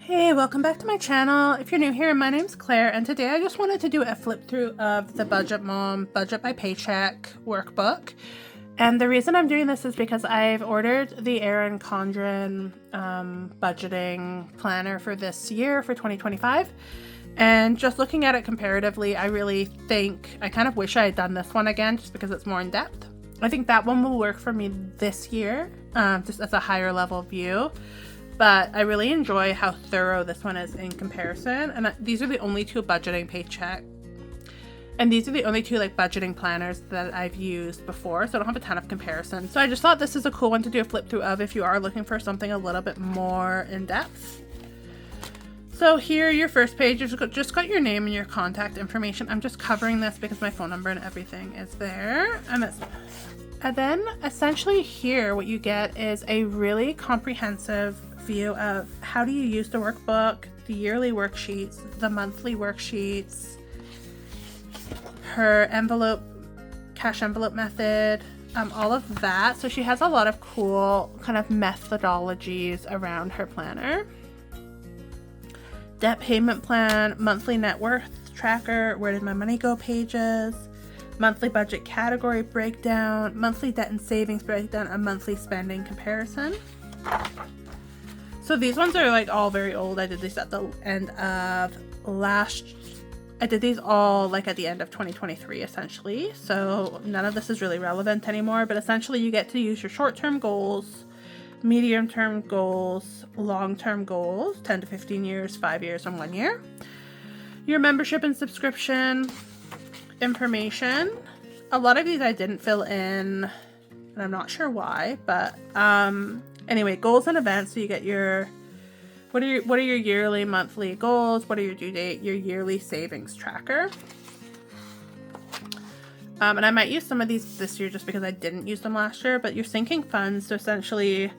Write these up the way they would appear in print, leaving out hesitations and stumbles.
Hey, welcome back to my channel. If you're new here, my name's Claire, and today I just wanted to do a flip through of the Budget Mom Budget by Paycheck workbook. And the reason I'm doing this is because I've ordered the Erin Condren budgeting planner for this year, for 2025. And just looking at it comparatively, I really think, I kind of wish I had done this one again just because it's more in depth. I think that one will work for me this year, just as a higher level view. But I really enjoy how thorough this one is in comparison. And these are the only two budgeting paycheck. And these are the only two budgeting planners that I've used before. So I don't have a ton of comparison. So I just thought this is a cool one to do a flip through of if you are looking for something a little bit more in depth. So here, your first page, you've just got your name and your contact information. I'm just covering this because my phone number and everything is there. And then essentially here, what you get is a really comprehensive view of how do you use the workbook, the yearly worksheets, the monthly worksheets, her envelope, cash envelope method, all of that. So she has a lot of cool kind of methodologies around her planner. Debt payment plan, monthly net worth tracker, where did my money go pages, monthly budget category breakdown, monthly debt and savings breakdown, a monthly spending comparison. So these ones are all very old. I did these at the end of I did these all at the end of 2023 essentially. So none of this is really relevant anymore, but essentially you get to use your short-term goals, medium-term goals, long-term goals, 10 to 15 years, 5 years, and 1 year. Your membership and subscription information. A lot of these I didn't fill in, and I'm not sure why, but anyway, goals and events. So you get your what are your yearly, monthly goals, what are your due date, your yearly savings tracker. And I might use some of these this year just because I didn't use them last year, but your sinking funds. So essentially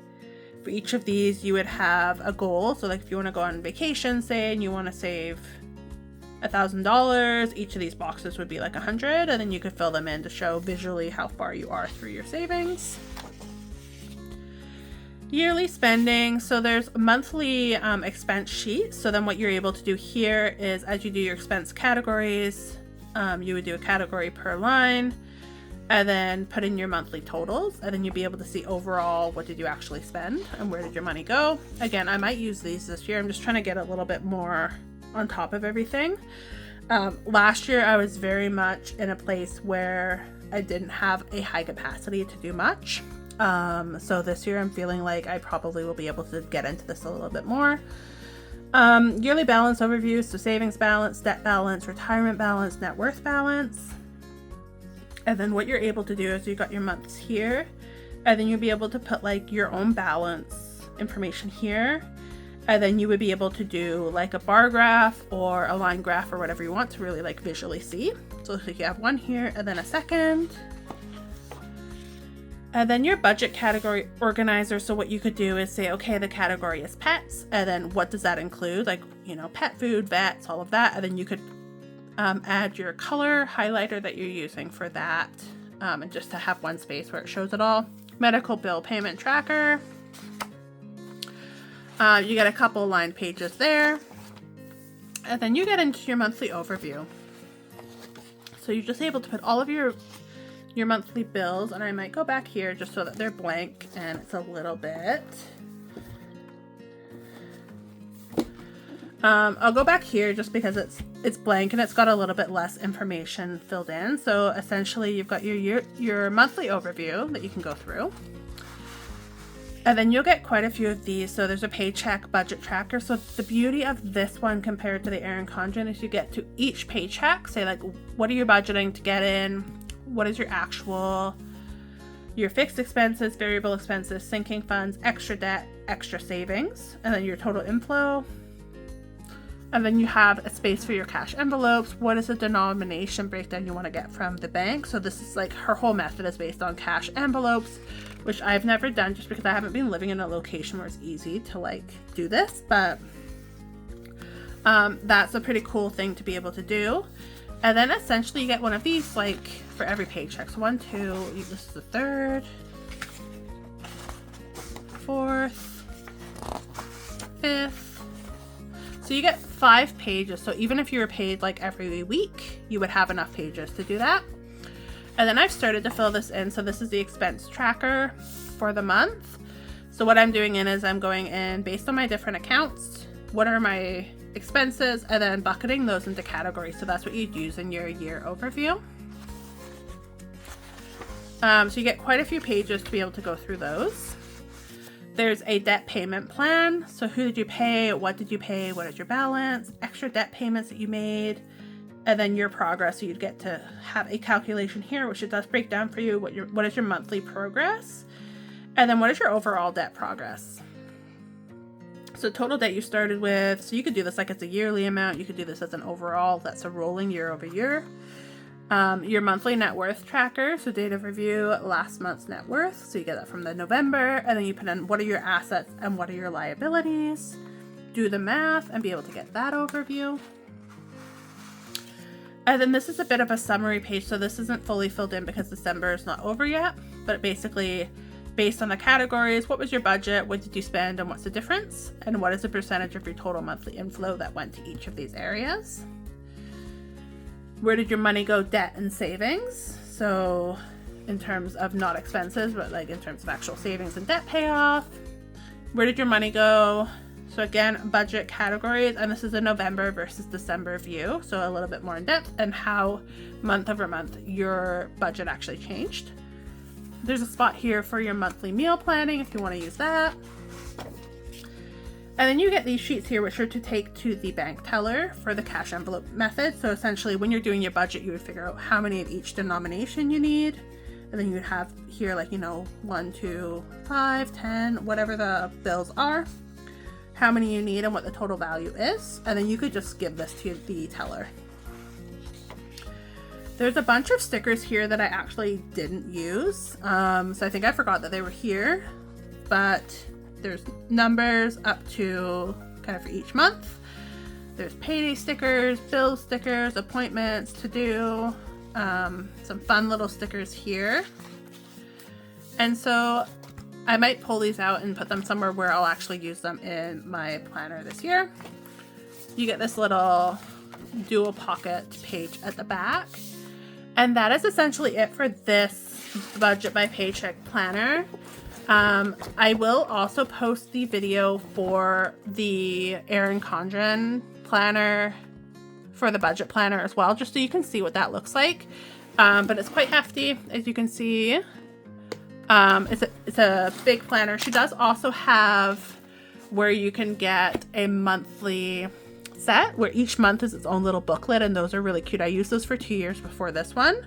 for each of these you would have a goal. So if you want to go on vacation, say, and you want to save $1,000, each of these boxes would be 100, and then you could fill them in to show visually how far you are through your savings. Yearly spending. So there's a monthly expense sheet. So then what you're able to do here is, as you do your expense categories, you would do a category per line and then put in your monthly totals, and then you'd be able to see overall what did you actually spend and where did your money go. Again, I might use these this year. I'm just trying to get a little bit more on top of everything. Last year I was very much in a place where I didn't have a high capacity to do much. So this year I'm feeling like I probably will be able to get into this a little bit more. Yearly balance overview. So savings balance, debt balance, retirement balance, net worth balance. And then what you're able to do is you got your months here, and then you'll be able to put your own balance information here. And then you would be able to do a bar graph or a line graph or whatever you want to really visually see. So you have one here and then a second. And then your budget category organizer. So what you could do is say, okay, the category is pets. And then what does that include? Pet food, vets, all of that. And then you could add your color highlighter that you're using for that. And just to have one space where it shows it all. Medical bill payment tracker. You get a couple lined pages there. And then you get into your monthly overview. So you're just able to put all of your monthly bills, and I might go back here just so that they're blank and it's a little bit. I'll go back here just because it's blank and it's got a little bit less information filled in. So essentially you've got your monthly overview that you can go through. And then you'll get quite a few of these. So there's a paycheck budget tracker. So the beauty of this one compared to the Erin Condren is you get to each paycheck, say what are you budgeting to get in? What is your fixed expenses, variable expenses, sinking funds, extra debt, extra savings, and then your total inflow. And then you have a space for your cash envelopes. What is the denomination breakdown you want to get from the bank? So this is her whole method is based on cash envelopes, which I've never done just because I haven't been living in a location where it's easy to do this, but that's a pretty cool thing to be able to do. And then essentially you get one of these for every paycheck. So 1, 2, this is the third, fourth, fifth, So you get 5 pages. So even if you were paid like every week, you would have enough pages to do that. And then I've started to fill this in. So this is the expense tracker for the month. So what I'm doing is I'm going in based on my different accounts. What are my expenses? And then bucketing those into categories. So that's what you'd use in your year overview. So you get quite a few pages to be able to go through those. There's a debt payment plan. So who did you pay? What did you pay? What is your balance? Extra debt payments that you made. And then your progress. So you'd get to have a calculation here, which it does break down for you. What is your monthly progress? And then what is your overall debt progress? So total debt you started with. So you could do this like it's a yearly amount. You could do this as an overall. That's a rolling year over year. Your monthly net worth tracker, so date of review, last month's net worth, so you get that from the November, and then you put in what are your assets and what are your liabilities, do the math, and be able to get that overview. And then this is a bit of a summary page, so this isn't fully filled in because December is not over yet, but basically, based on the categories, what was your budget, what did you spend, and what's the difference, and what is the percentage of your total monthly inflow that went to each of these areas. Where did your money go, debt and savings? So in terms of not expenses, but like in terms of actual savings and debt payoff. Where did your money go? So again, budget categories, and this is a November versus December view. So a little bit more in depth and how month over month your budget actually changed. There's a spot here for your monthly meal planning if you want to use that. And then you get these sheets here, which are to take to the bank teller for the cash envelope method. So essentially when you're doing your budget, you would figure out how many of each denomination you need. And then you would have here, like, 1, 2, 5, 10, whatever the bills are, how many you need and what the total value is. And then you could just give this to the teller. There's a bunch of stickers here that I actually didn't use. So I think I forgot that they were here, but there's numbers up to kind of for each month. There's payday stickers, bill stickers, appointments to do, some fun little stickers here. And so I might pull these out and put them somewhere where I'll actually use them in my planner this year. You get this little dual pocket page at the back. And that is essentially it for this budget by paycheck planner. I will also post the video for the Erin Condren planner for the budget planner as well, just so you can see what that looks like. But it's quite hefty, as you can see. It's a big planner. She does also have where you can get a monthly set where each month is its own little booklet, and those are really cute. I used those for 2 years before this one.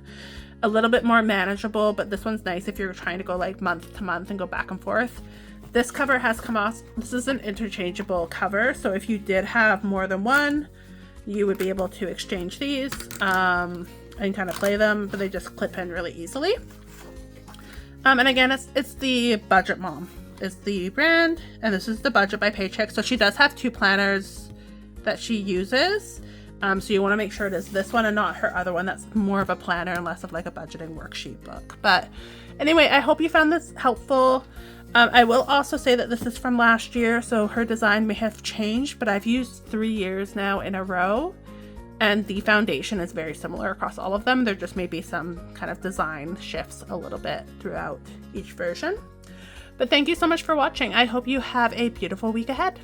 A little bit more manageable, but this one's nice if you're trying to go like month to month and go back and forth. This cover has come off. This is an interchangeable cover, so if you did have more than one, you would be able to exchange these and kind of play them, but they just clip in really easily. And again, it's the Budget Mom is the brand, and this is the Budget by Paycheck. So she does have 2 planners that she uses. So you want to make sure it is this one and not her other one that's more of a planner and less of like a budgeting worksheet book. But anyway, I hope you found this helpful. I will also say that this is from last year, so her design may have changed, but I've used 3 years now in a row, and the foundation is very similar across all of them. There just may be some kind of design shifts a little bit throughout each version. But thank you so much for watching. I hope you have a beautiful week ahead.